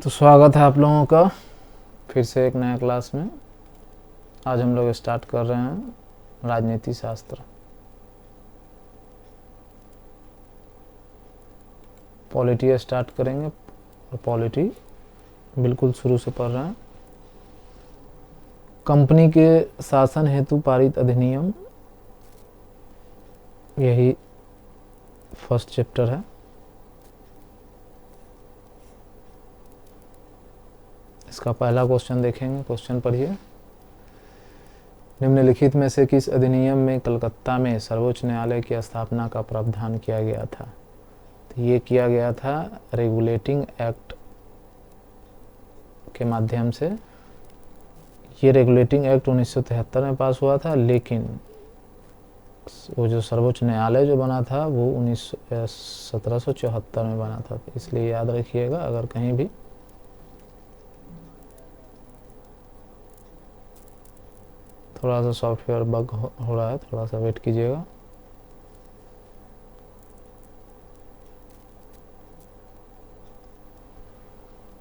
तो स्वागत है आप लोगों का फिर से एक नया क्लास में। आज हम लोग स्टार्ट कर रहे हैं राजनीति शास्त्र। पॉलिटी स्टार्ट करेंगे और पॉलिटी बिल्कुल शुरू से पढ़ रहे हैं। कंपनी के शासन हेतु पारित अधिनियम, यही फर्स्ट चैप्टर है। इसका पहला क्वेश्चन देखेंगे। क्वेश्चन पढ़िए। निम्नलिखित में से किस अधिनियम में कलकत्ता में सर्वोच्च न्यायालय की स्थापना का प्रावधान किया गया था? तो ये किया गया था रेगुलेटिंग एक्ट के माध्यम से। ये रेगुलेटिंग एक्ट 1973 में पास हुआ था, लेकिन वो जो सर्वोच्च न्यायालय जो बना था वो 1774 में बना था। इसलिए याद रखिएगा। अगर कहीं भी थोड़ा सा सॉफ्टवेयर बग हो रहा है, थोड़ा सा वेट कीजिएगा।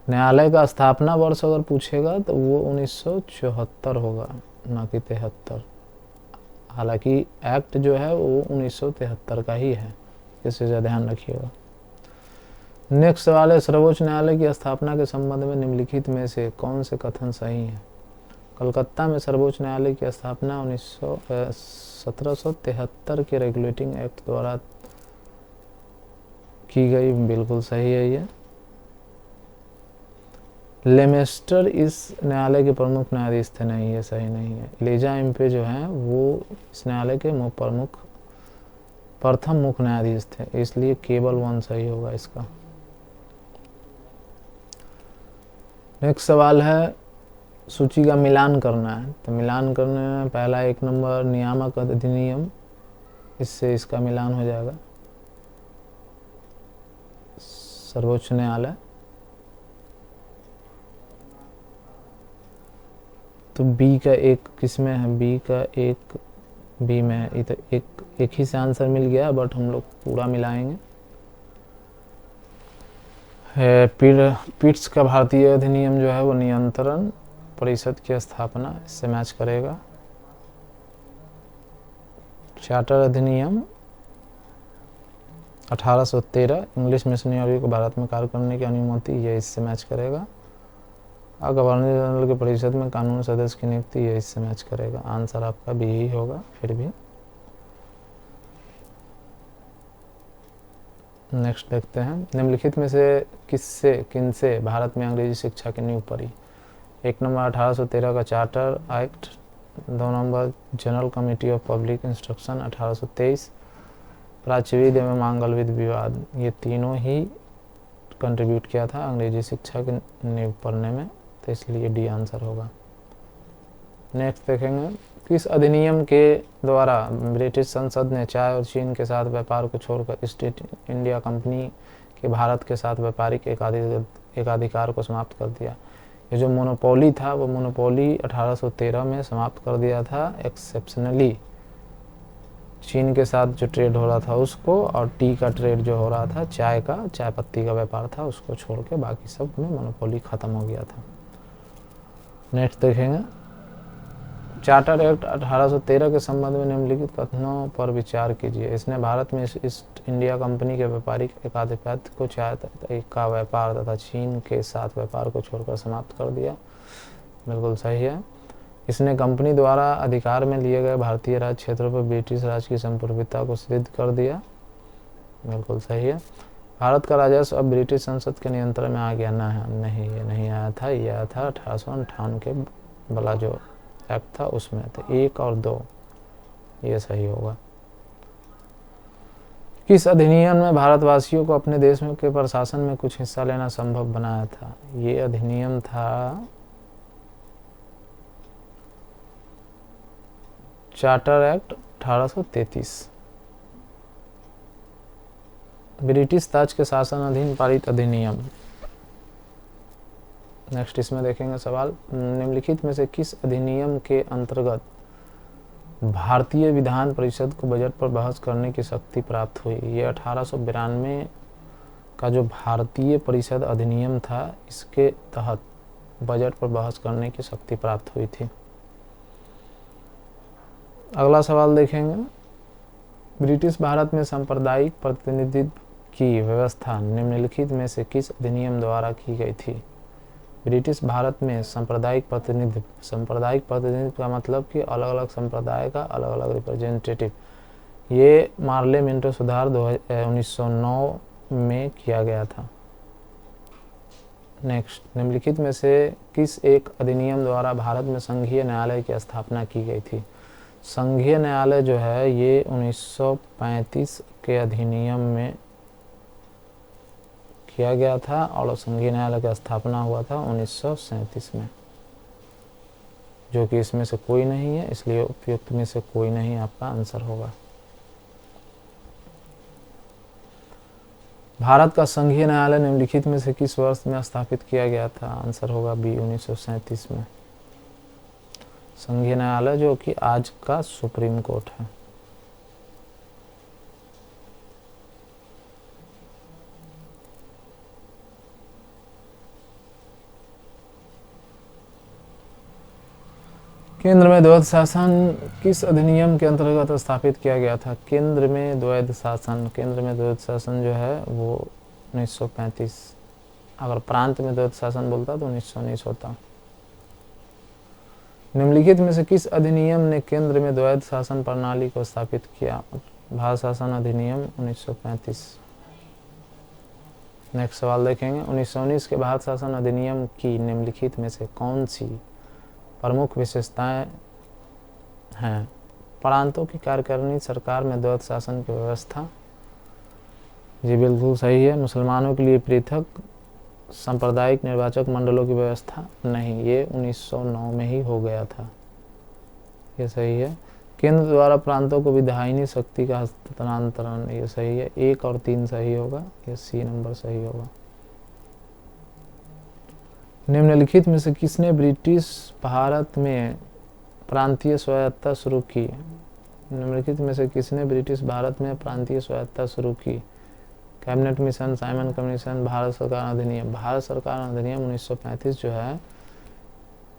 न्यायालय का स्थापना वर्ष अगर पूछेगा तो वो 1974 होगा, ना कि 73। हालांकि एक्ट जो है वो 1973 का ही है, इस चीज़ का ध्यान रखिएगा। नेक्स्ट सवाल है, सर्वोच्च न्यायालय की स्थापना के संबंध में निम्नलिखित में से कौन से कथन सही है? कलकत्ता में सर्वोच्च न्यायालय की स्थापना 1773 के रेगुलेटिंग एक्ट द्वारा की गई, बिल्कुल सही है ये। लेमेस्टर इस न्यायालय के प्रमुख न्यायाधीश थे, नहीं, ये सही नहीं है। एलिजा इम्पे जो हैं वो इस न्यायालय के प्रथम मुख्य न्यायाधीश थे, इसलिए केवल 1 सही होगा इसका। नेक्स्ट सवाल है, सूची का मिलान करना है। तो मिलान करने में पहला 1 नंबर नियामक अधिनियम, इससे इसका मिलान हो जाएगा। सर्वोच्च न्यायालय, तो बी का 1 किस में है? बी का 1 बी में है। तो एक ही से आंसर मिल गया, बट हम लोग पूरा मिलाएंगे। पिट्स का भारतीय अधिनियम जो है वो नियंत्रण परिषद की स्थापना, इससे मैच करेगा। चार्टर अधिनियम 1813 इंग्लिश मिशनरियों को भारत में कार्य करने की अनुमति, ये इससे मैच करेगा। और गवर्नर जनरल के परिषद में कानूनी सदस्य की नियुक्ति, ये इससे मैच करेगा। आंसर आपका बी ही होगा। फिर भी नेक्स्ट देखते हैं, निम्नलिखित में से किनसे भारत में अंग्रेजी शिक्षा की नींव पड़ी? 1 नंबर 1813 का charter act, 2 number general committee of public instruction 1823, प्राच्यविद एवं मांगल्यविद विवाद, ये तीनों ही कंट्रीब्यूट किया था अंग्रेजी शिक्षा की नींव पढ़ने में, तो इसलिए डी आंसर होगा। नेक्स्ट देखेंगे, किस अधिनियम के द्वारा ब्रिटिश संसद ने चाय और चीन के साथ व्यापार को छोड़कर ईस्ट इंडिया कंपनी के भारत के साथ व्यापारिक एकाधिकार को समाप्त कर दिया? ये जो मोनोपोली था वो मोनोपोली 1813 में समाप्त कर दिया था। एक्सेप्शनली चीन के साथ जो ट्रेड हो रहा था उसको, और टी का ट्रेड जो हो रहा था, चाय पत्ती का व्यापार था, उसको छोड़ के बाकी सब में मोनोपोली खत्म हो गया था। नेक्स्ट देखेंगे, चार्टर एक्ट 1813 के संबंध में निम्नलिखित कथनों पर विचार कीजिए। इसने भारत में ईस्ट इंडिया कंपनी के व्यापारिक एकाधिपत्य को, चाय का व्यापार तथा चीन के साथ व्यापार को छोड़कर समाप्त कर दिया, बिल्कुल सही है। इसने कंपनी द्वारा अधिकार में लिए गए भारतीय राज्य क्षेत्रों पर ब्रिटिश राज की संप्रभुता को सिद्ध कर दिया, बिल्कुल सही है। भारत का राजस्व अब ब्रिटिश संसद के नियंत्रण में आ गया, नहीं, ये नहीं आया था। ये आया था 1858 के वाला जो एक्ट था उसमें। तो 1 और 2 ये सही होगा। किस अधिनियम में भारतवासियों को अपने देश में के प्रशासन में कुछ हिस्सा लेना संभव बनाया था? ये अधिनियम था चार्टर एक्ट 1833, ब्रिटिश ताज के शासन अधीन पारित अधिनियम। नेक्स्ट इसमें देखेंगे सवाल, निम्नलिखित में से किस अधिनियम के अंतर्गत भारतीय विधान परिषद को बजट पर बहस करने की शक्ति प्राप्त हुई? ये 1892 का जो भारतीय परिषद अधिनियम था, इसके तहत बजट पर बहस करने की शक्ति प्राप्त हुई थी। अगला सवाल देखेंगे, ब्रिटिश भारत में सांप्रदायिक प्रतिनिधित्व की व्यवस्था निम्नलिखित में से किस अधिनियम द्वारा की गई थी? ब्रिटिश भारत में सांप्रदायिक प्रतिनिधित्व का मतलब कि अलग अलग संप्रदाय का अलग अलग रिप्रेजेंटेटिव, ये मार्ले मिंटो सुधार 1909 में किया गया था। नेक्स्ट, निम्नलिखित में से किस एक अधिनियम द्वारा भारत में संघीय न्यायालय की स्थापना की गई थी? संघीय न्यायालय जो है ये 1935 के अधिनियम में किया गया था और संघीय न्यायालय की स्थापना हुआ था 1937 में, जो कि इसमें से कोई नहीं है, इसलिए उपयुक्त में से कोई नहीं आपका आंसर होगा। भारत का संघीय न्यायालय निम्नलिखित में से किस वर्ष में स्थापित किया गया था? आंसर होगा बी 1937 में। संघीय न्यायालय जो कि आज का सुप्रीम कोर्ट है। केंद्र में द्वैध शासन किस अधिनियम के अंतर्गत स्थापित किया गया था? केंद्र में द्वैध शासन जो है वो 1935। अगर प्रांत में द्वैध शासन बोलता तो 1919 होता। निम्नलिखित में से किस अधिनियम ने केंद्र में द्वैध शासन प्रणाली को स्थापित किया? भारत शासन अधिनियम 1935। नेक्स्ट सवाल देखेंगे, 1919 के भारत शासन अधिनियम की निम्नलिखित में से कौन सी प्रमुख विशेषताएं हैं? प्रांतों की कार्यकारिणी सरकार में द्वैध शासन की व्यवस्था, जी बिल्कुल सही है। मुसलमानों के लिए पृथक सांप्रदायिक निर्वाचक मंडलों की व्यवस्था, नहीं, ये 1909 में ही हो गया था, ये सही है। केंद्र द्वारा प्रांतों को विधायिनी शक्ति का हस्तांतरण, ये सही है। 1 और 3 सही होगा, ये सी नंबर सही होगा। निम्नलिखित में से किसने ब्रिटिश भारत में प्रांतीय स्वायत्तता शुरू की? निम्नलिखित में से किसने ब्रिटिश भारत में प्रांतीय स्वायत्तता शुरू की? Cabinet mission, Simon commission, Bharat सरकार अधिनियम। भारत सरकार अधिनियम 1935 जो है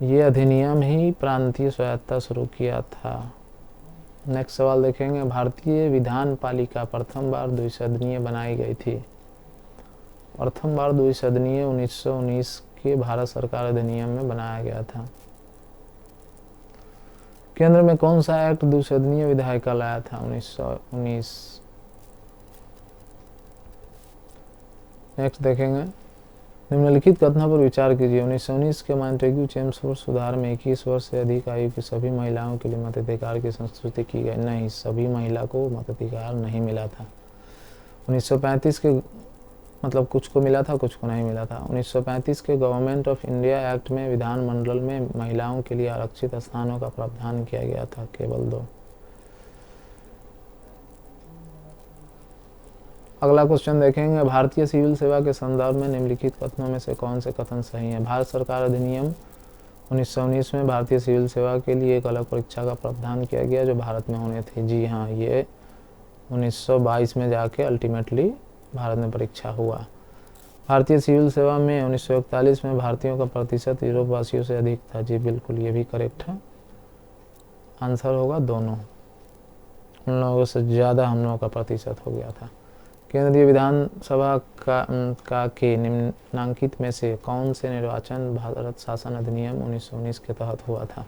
ये अधिनियम ही प्रांतीय स्वायत्तता शुरू किया था। नेक्स्ट सवाल देखेंगे, भारतीय विधान पालिका प्रथम बार द्विसदनीय बनाई गई थी? प्रथम बार द्विसदनीय 1919 के भारत सरकार अधिनियम में बनाया गया था। केंद्र में कौन सा एक्ट द्विसदनीय विधायिका लाया था? 1919। नेक्स्ट देखेंगे, निम्नलिखित कथनों पर विचार कीजिए। 1919 के मॉन्टेग्यू चेम्सफोर्ड सुधार में 21 वर्ष से अधिक आयु की सभी महिलाओं के लिए मताधिकार की संस्तुति की गई। नहीं, सभी महिला को मताधिकार नहीं मिला था। 1935 के मतलब कुछ को मिला था, कुछ को नहीं मिला था। 1935 के गवर्नमेंट ऑफ इंडिया एक्ट में विधानमंडल में महिलाओं के लिए आरक्षित स्थानों का प्रावधान किया गया था, केवल 2। अगला क्वेश्चन देखेंगे, भारतीय सिविल सेवा के संदर्भ में निम्नलिखित कथनों में से कौन से कथन सही हैं? भारत सरकार अधिनियम 1919 में भारतीय सिविल सेवा के लिए एक अलग परीक्षा का प्रावधान किया गया जो भारत में होने थे। जी हाँ, ये 1922 में जाके अल्टीमेटली भारत में परीक्षा हुआ। भारतीय सिविल सेवा में 1941 में भारतीयों का प्रतिशत यूरोप वासियों से अधिक था। जी बिल्कुल, ये भी करेक्ट है। आंसर होगा दोनों, उन लोगों से ज़्यादा हम लोगों का प्रतिशत हो गया था। केंद्रीय विधानसभा का के निम्नांकित में से कौन से निर्वाचन भारत शासन अधिनियम 1919 के तहत हुआ था?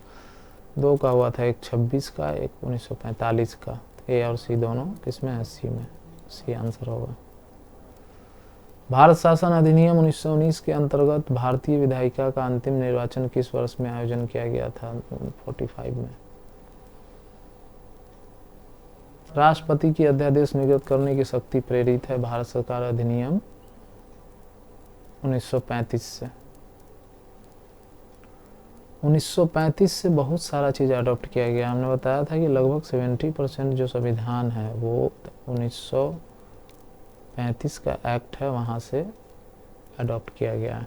2 का हुआ था, एक 26 का, एक 1945 का। ए और सी दोनों किसमें है? सी में। सी आंसर होगा। भारत शासन अधिनियम 1919 के अंतर्गत भारतीय विधायिका का अंतिम निर्वाचन किस वर्ष में आयोजन किया गया था? 45 में। राष्ट्रपति की अध्यादेश निर्गत करने की शक्ति प्रेरित है भारत सरकार अधिनियम 1935 से। 1935 से बहुत सारा चीज़ अडॉप्ट किया गया। हमने बताया था कि लगभग 70% जो संविधान है वो 1935 का एक्ट है, वहाँ से अडॉप्ट किया गया है।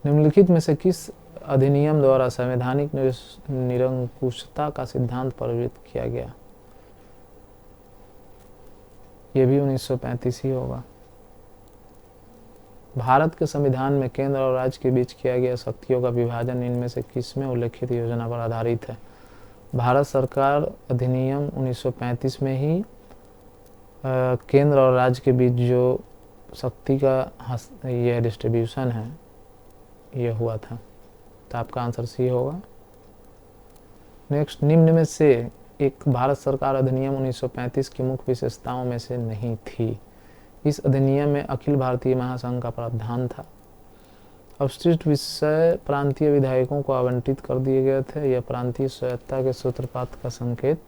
निम्नलिखित में से किस अधिनियम द्वारा संवैधानिक निरंकुशता का सिद्धांत प्रवृत्त किया गया? ये भी 1935 ही होगा। भारत के संविधान में केंद्र और राज्य के बीच किया गया शक्तियों का विभाजन इनमें से किसमें उल्लेखित योजना पर आधारित है? भारत सरकार अधिनियम 1935 में ही केंद्र और राज्य के बीच जो शक्ति का यह डिस्ट्रीब्यूशन है ये हुआ था। तो आपका आंसर सी होगा। नेक्स्ट, निम्न में से एक भारत सरकार अधिनियम 1935 की मुख्य विशेषताओं में से नहीं थी। इस अधिनियम में अखिल भारतीय महासंघ का प्रावधान था। अवशिष्ट विषय प्रांतीय विधायकों को आवंटित कर दिए गए थे। यह प्रांतीय स्वायत्तता के सूत्रपात का संकेत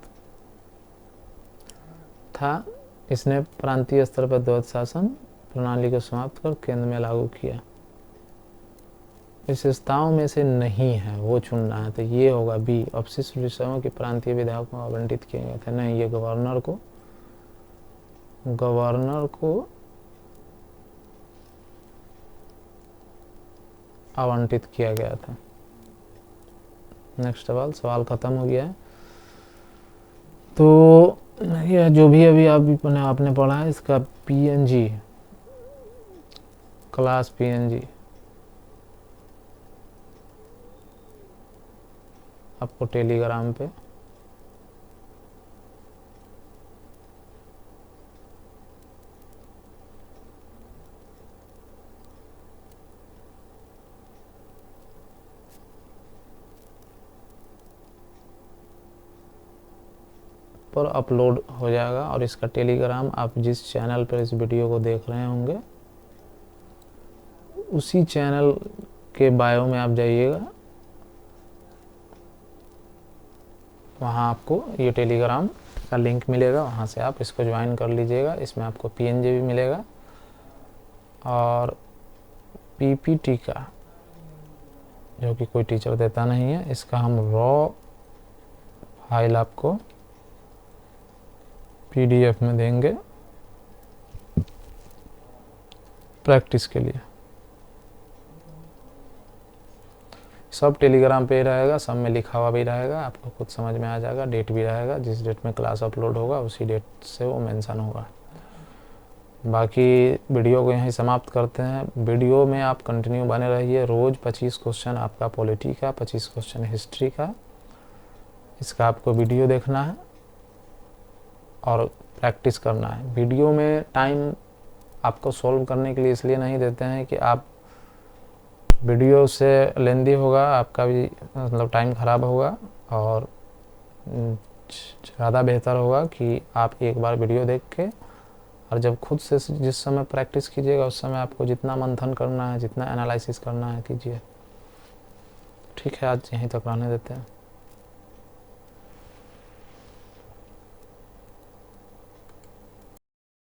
था। इसने प्रांतीय स्तर पर द्वैध शासन प्रणाली को समाप्त कर केंद्र में लागू किया। विशेषताओं में से नहीं है वो चुनना है, तो ये होगा बी। अवशिष्ट विषयों के प्रांतीय विधायकों को आवंटित किए गए थे। नहीं, ये गवर्नर को आवंटित किया गया था। नेक्स्ट सवाल खत्म हो गया है। तो यह जो भी अभी आपने पढ़ा है इसका पीएनजी क्लास पीएनजी आपको टेलीग्राम पे अपलोड हो जाएगा। और इसका टेलीग्राम आप जिस चैनल पर इस वीडियो को देख रहे होंगे उसी चैनल के बायो में आप जाइएगा, वहाँ आपको ये टेलीग्राम का लिंक मिलेगा, वहाँ से आप इसको ज्वाइन कर लीजिएगा। इसमें आपको पीएनजी भी मिलेगा और पीपीटी का, जो कि कोई टीचर देता नहीं है, इसका हम रॉ फाइल आपको पीडीएफ में देंगे प्रैक्टिस के लिए। सब टेलीग्राम पे ही रहेगा, सब में लिखा हुआ भी रहेगा, आपको खुद समझ में आ जाएगा। डेट भी रहेगा, जिस डेट में क्लास अपलोड होगा उसी डेट से वो मेंशन होगा। बाकी वीडियो को यहीं समाप्त करते हैं। वीडियो में आप कंटिन्यू बने रहिए। रोज़ 25 क्वेश्चन आपका पॉलिटी का, 25 क्वेश्चन हिस्ट्री का, इसका आपको वीडियो देखना है और प्रैक्टिस करना है। वीडियो में टाइम आपको सॉल्व करने के लिए इसलिए नहीं देते हैं कि आप वीडियो से लेंदी होगा, आपका भी मतलब टाइम ख़राब होगा, और ज़्यादा बेहतर होगा कि आप एक बार वीडियो देख के और जब खुद से जिस समय प्रैक्टिस कीजिएगा उस समय आपको जितना मंथन करना है, जितना एनालिसिस करना है कीजिए। ठीक है, आज यहीं तक रहने देते हैं।